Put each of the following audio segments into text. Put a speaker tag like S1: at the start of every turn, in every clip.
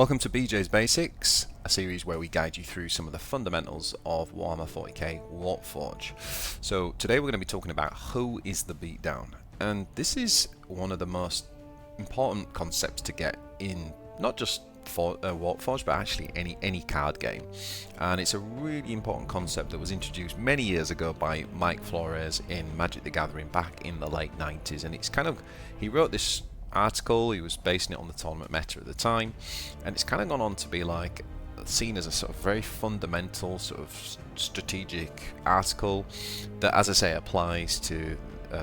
S1: Welcome to BJ's Basics, a series where we guide you through some of the fundamentals of Warhammer 40k Warpforge. So today we're going to be talking about who is the beatdown, and this is one of the most important concepts to get in not just for Warpforge but actually any card game, and it's a really important concept that was introduced many years ago by Mike Flores in Magic the Gathering back in the late 90s, and it's he wrote this article. He was basing it on the tournament meta at the time, and it's kind of gone on to be like seen as a sort of very fundamental sort of strategic article that, as I say, applies to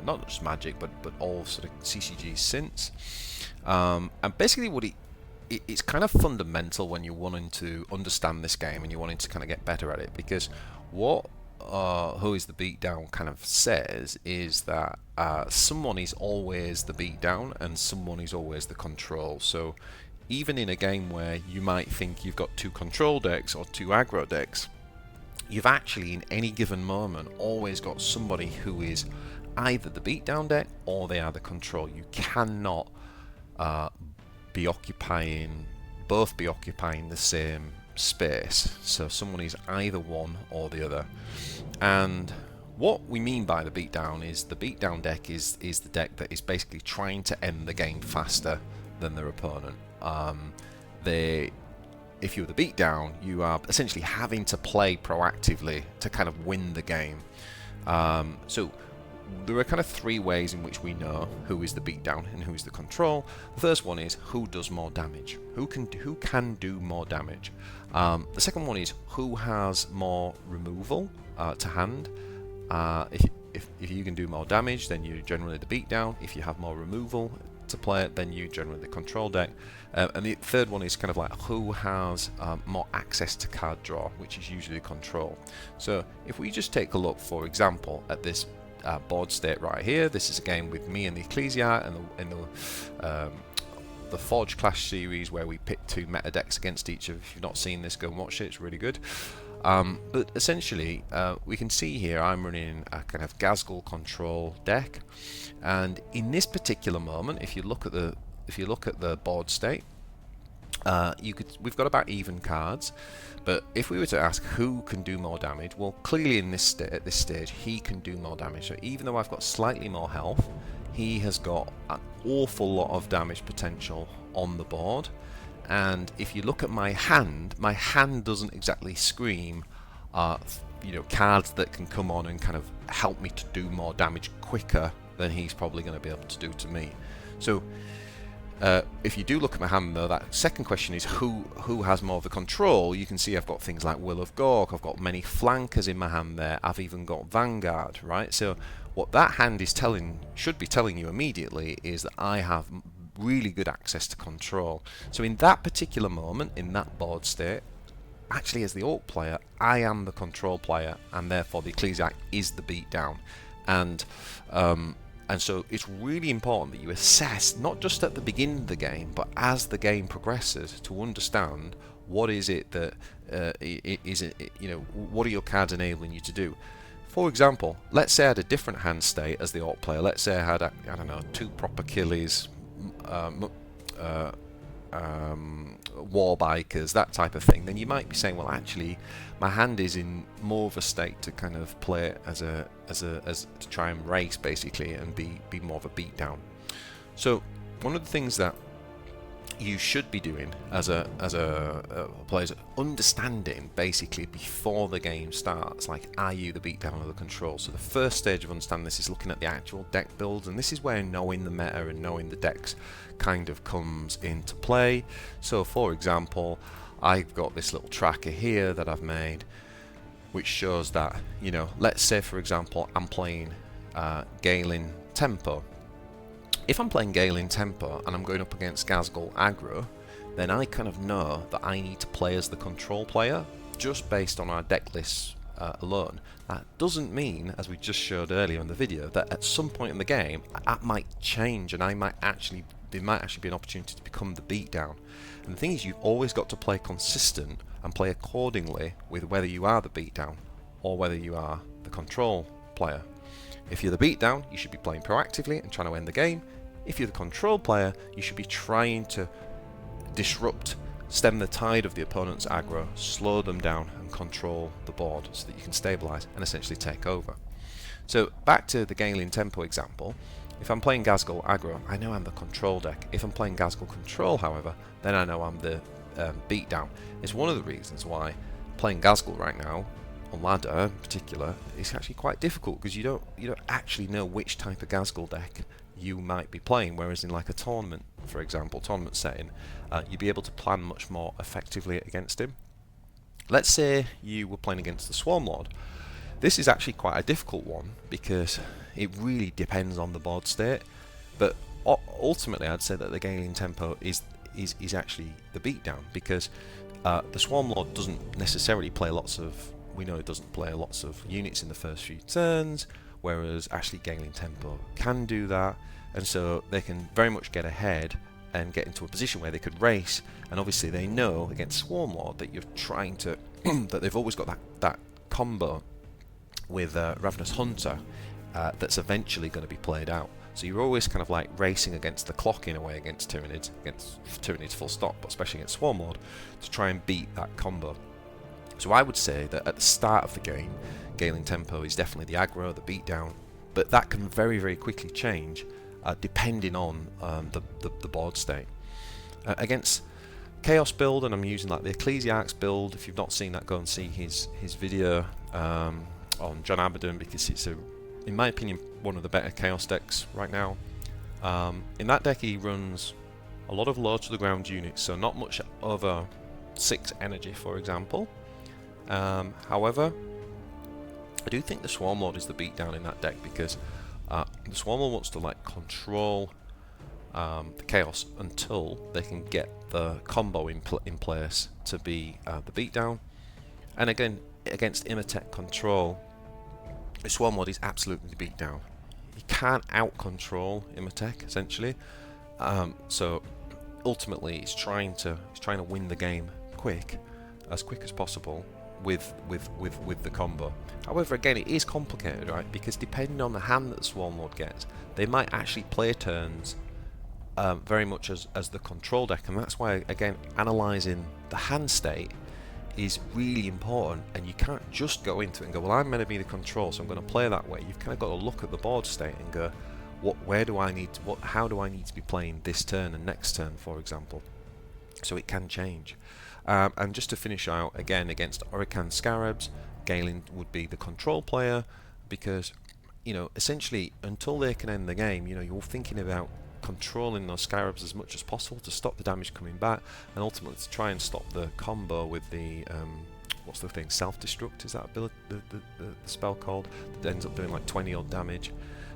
S1: not just Magic but all sort of CCGs since. And basically what it's kind of fundamental when you're wanting to understand this game and you're wanting to kind of get better at it, because what Who is the Beatdown kind of says is that someone is always the beatdown and someone is always the control. So even in a game where you might think you've got two control decks or two aggro decks, you've actually in any given moment always got somebody who is either the beatdown deck or they are the control. You cannot both be occupying the same space, so someone is either one or the other. And what we mean by the beatdown is the beatdown deck is the deck that is basically trying to end the game faster than their opponent. If you're the beatdown, you are essentially having to play proactively to kind of win the game. So there are kind of three ways in which we know who is the beatdown and who is the control. The first one is who does more damage. Who can do more damage. The second one is who has more removal to hand. If you can do more damage, then you're generally the beatdown. If you have more removal to play, then you're generally the control deck. And the third one is kind of like who has more access to card draw, which is usually control. So if we just take a look, for example, at this board state right here. This is a game with me and the Ecclesiarch and the Forge Clash series, where we pit two meta decks against each other. If you've not seen this, go and watch it, it's really good. But essentially we can see here I'm running a kind of Gazgul control deck, and in this particular moment, if you look at the board state, we've got about even cards, but if we were to ask who can do more damage, well, clearly at this stage he can do more damage. So even though I've got slightly more health, he has got an awful lot of damage potential on the board. And if you look at my hand doesn't exactly scream cards that can come on and kind of help me to do more damage quicker than he's probably going to be able to do to me. So if you do look at my hand, though, that second question is who has more of the control. You can see I've got things like Will of Gork, I've got many flankers in my hand there, I've even got Vanguard, right? So what that hand should be telling you immediately is that I have really good access to control. So in that particular moment, in that board state, actually as the Orc player, I am the control player, and therefore the Ecclesiarch is the beatdown. And so it's really important that you assess, not just at the beginning of the game, but as the game progresses, to understand what is it that what are your cards enabling you to do. For example, let's say I had a different hand state as the Orc player. Let's say I had two proper killies, war bikers, that type of thing. Then you might be saying, well, actually my hand is in more of a state to kind of play as to try and race basically and be more of a beatdown. So one of the things that you should be doing as a player is understanding basically before the game starts, like, are you the beatdown or the control? So the first stage of understanding this is looking at the actual deck builds, and this is where knowing the meta and knowing the decks kind of comes into play. So for example, I've got this little tracker here that I've made which shows that, let's say for example I'm playing Galen Tempo. If I'm playing Galen Tempo and I'm going up against Gazgul aggro, then I kind of know that I need to play as the control player just based on our deck lists alone. That doesn't mean, as we just showed earlier in the video, that at some point in the game that might change and there might actually be an opportunity to become the beatdown. And the thing is, you've always got to play consistent and play accordingly with whether you are the beatdown or whether you are the control player. If you're the beatdown, you should be playing proactively and trying to end the game. If you're the control player, you should be trying to disrupt stem the tide of the opponent's aggro, slow them down and control the board so that you can stabilise and essentially take over. So back to the Galen Tempo example, if I'm playing Ghazghkull aggro, I know I'm the control deck. If I'm playing Ghazghkull control, however, then I know I'm the beatdown. It's one of the reasons why playing Ghazghkull right now, on ladder in particular, is actually quite difficult, because you don't actually know which type of Ghazghkull deck you might be playing, whereas in like a tournament, for example, tournament setting, you'd be able to plan much more effectively against him. Let's say you were playing against the Swarm Lord. This is actually quite a difficult one because it really depends on the board state, but ultimately I'd say that the Galen Tempo is actually the beatdown, because the Swarm Lord doesn't necessarily play lots of, we know it doesn't play lots of units in the first few turns, whereas actually Galen Tempo can do that, and so they can very much get ahead and get into a position where they could race, and obviously they know against Swarm Lord that you're trying to that they've always got that combo with Ravenous Hunter that's eventually going to be played out. So you're always kind of like racing against the clock in a way against Tyranids full stop, but especially against Swarm Lord, to try and beat that combo. So I would say that at the start of the game, Galen Tempo is definitely the aggro, the beatdown, but that can very, very quickly change depending on the board state. Against Chaos build, and I'm using like the Ecclesiarchs build, if you've not seen that, go and see his video on John Abaddon, because it's, in my opinion, one of the better Chaos decks right now. In that deck he runs a lot of low to the ground units, so not much over 6 energy, for example. However, I do think the Swarm Lord is the beatdown in that deck, because the Swarm Lord wants to like control the Chaos until they can get the combo in place to be the beatdown. And again, against Imhotep control, the Swarm Lord is absolutely the beatdown. You can't out control Imhotep essentially, so ultimately it's trying to win the game as quick as possible with the combo. However, again, it is complicated, right? Because depending on the hand that the Swarm Lord gets, they might actually play turns very much as the control deck, and that's why, again, analysing the hand state is really important, and you can't just go into it and go, well, I'm going to be the control, so I'm going to play that way. You've kind of got to look at the board state and go, how do I need to be playing this turn and next turn, for example. So it can change. And just to finish out, again, against Orican Scarabs, Galen would be the control player, because, essentially, until they can end the game, you're thinking about controlling those Scarabs as much as possible to stop the damage coming back, and ultimately to try and stop the combo with the what's the thing, self-destruct, is that ability, the spell called, that ends up doing like 20 odd damage.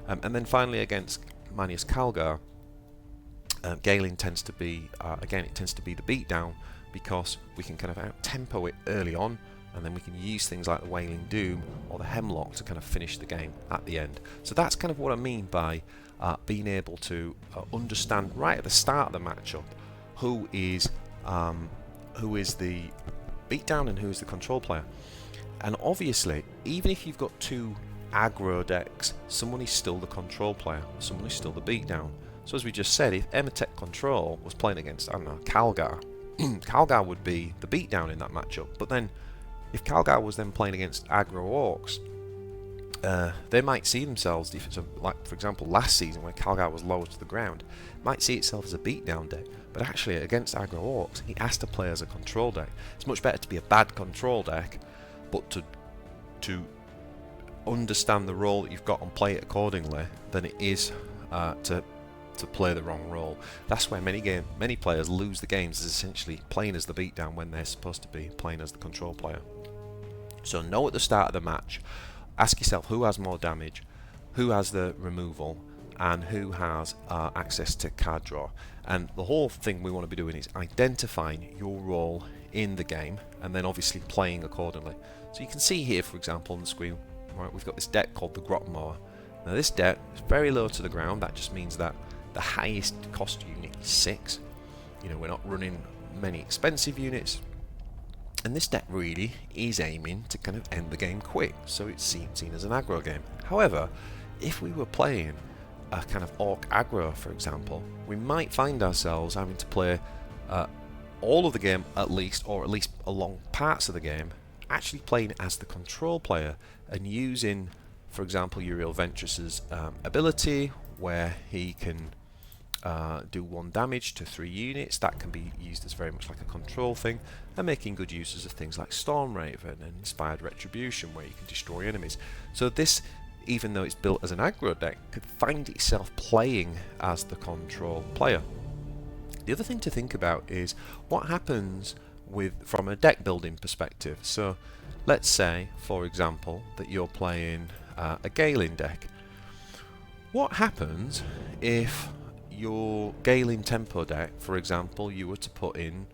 S1: And then finally against Manius Calgar, Galen tends to be again, it tends to be the beatdown, because we can kind of out tempo it early on, and then we can use things like the Wailing Doom or the Hemlock to kind of finish the game at the end. So that's kind of what I mean by being able to understand right at the start of the matchup who is the beatdown and who is the control player. And obviously, even if you've got 2 aggro decks, someone is still the control player, someone is still the beatdown. So as we just said, if Imhotep control was playing against, I don't know, Calgar, Calgar would be the beatdown in that matchup. But then, if Calgar was then playing against aggro orcs, they might see themselves, like for example last season when Calgar was lower to the ground, might see itself as a beatdown deck, but actually against aggro orcs he has to play as a control deck. It's much better to be a bad control deck, but to understand the role that you've got and play it accordingly, than it is to play the wrong role. That's where many players lose the games, is essentially playing as the beatdown when they're supposed to be playing as the control player. So know at the start of the match, ask yourself who has more damage, who has the removal, and who has access to card draw. And the whole thing we want to be doing is identifying your role in the game, and then obviously playing accordingly. So you can see here, for example, on the screen, right, we've got this deck called the Grotmower. Now this deck is very low to the ground. That just means that the highest cost unit is 6. We're not running many expensive units. And this deck really is aiming to kind of end the game quick, so it's seen as an aggro game. However, if we were playing a kind of orc aggro, for example, we might find ourselves having to play all of the game at least, or at least along parts of the game, actually playing as the control player and using, for example, Uriel Ventress's ability, where he can do 1 damage to 3 units. That can be used as very much like a control thing, and making good uses of things like Storm Raven and Inspired Retribution, where you can destroy enemies. So this, even though it's built as an aggro deck, could find itself playing as the control player. The other thing to think about is what happens from a deck building perspective. So let's say, for example, that you're playing a Galen deck. What happens if your Galen tempo deck, for example, you were to put in,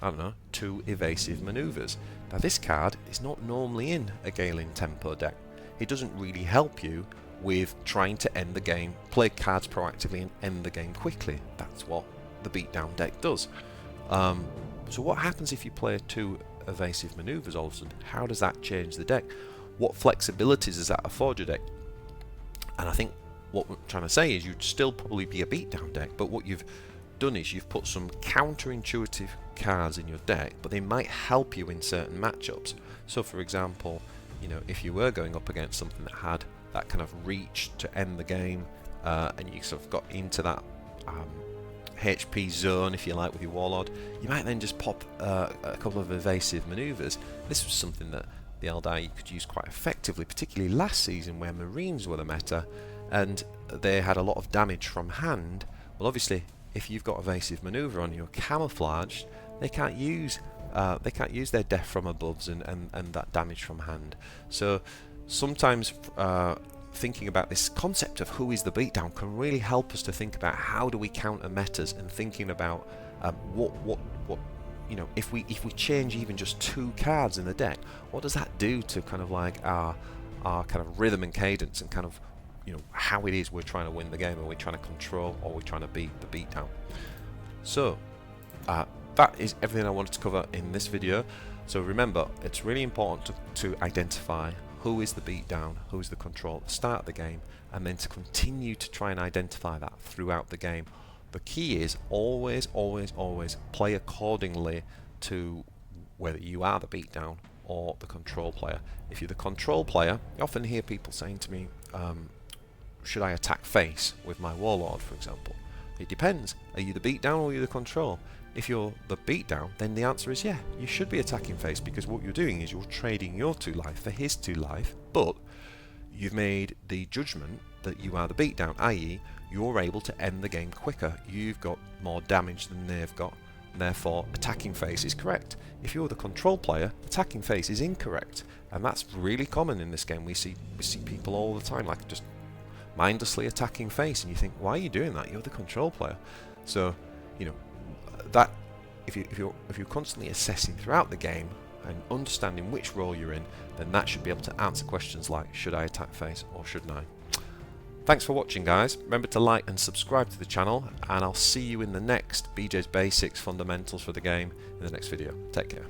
S1: I don't know, 2 evasive maneuvers? Now this card is not normally in a Galen tempo deck. It doesn't really help you with trying to end the game, play cards proactively and end the game quickly. That's what the beatdown deck does. So what happens if you play 2 evasive maneuvers all of a sudden? How does that change the deck? What flexibilities does that afford your deck? And I think what we're trying to say is you'd still probably be a beatdown deck, but what you've done is you've put some counterintuitive cards in your deck, but they might help you in certain matchups. So for example, you know, if you were going up against something that had that kind of reach to end the game, and you sort of got into that HP zone, if you like, with your Warlord, you might then just pop a couple of evasive maneuvers. This was something that the Eldar could use quite effectively, particularly last season where Marines were the meta and they had a lot of damage from hand. Well, obviously, if you've got evasive maneuver on, you're camouflaged, they can't use their death from aboves and that damage from hand. So sometimes thinking about this concept of who is the beatdown can really help us to think about how do we counter metas, and thinking about what you know, if we change even just 2 cards in the deck, what does that do to kind of like our kind of rhythm and cadence, and kind of, you know, how it is we're trying to win the game, or we're trying to control, or we're trying to beat the beatdown. So that is everything I wanted to cover in this video. So remember, it's really important to identify who is the beatdown, who is the control at the start of the game, and then to continue to try and identify that throughout the game. The key is always, always, always play accordingly to whether you are the beatdown or the control player. If you're the control player, I often hear people saying to me, should I attack face with my Warlord, for example? It depends. Are you the beatdown or are you the control? If you're the beatdown, then the answer is yeah, you should be attacking face, because what you're doing is you're trading your 2 life for his 2 life, but you've made the judgment that you are the beatdown, i.e. you're able to end the game quicker. You've got more damage than they've got, and therefore attacking face is correct. If you're the control player, attacking face is incorrect, and that's really common in this game. We see people all the time like just mindlessly attacking face, and you think, why are you doing that? You're the control player. So, you know, that if you're constantly assessing throughout the game and understanding which role you're in, then that should be able to answer questions like, should I attack face or shouldn't I? Thanks for watching, guys. Remember to like and subscribe to the channel, and I'll see you in the next BJ's Basics Fundamentals for the game in the next video. Take care.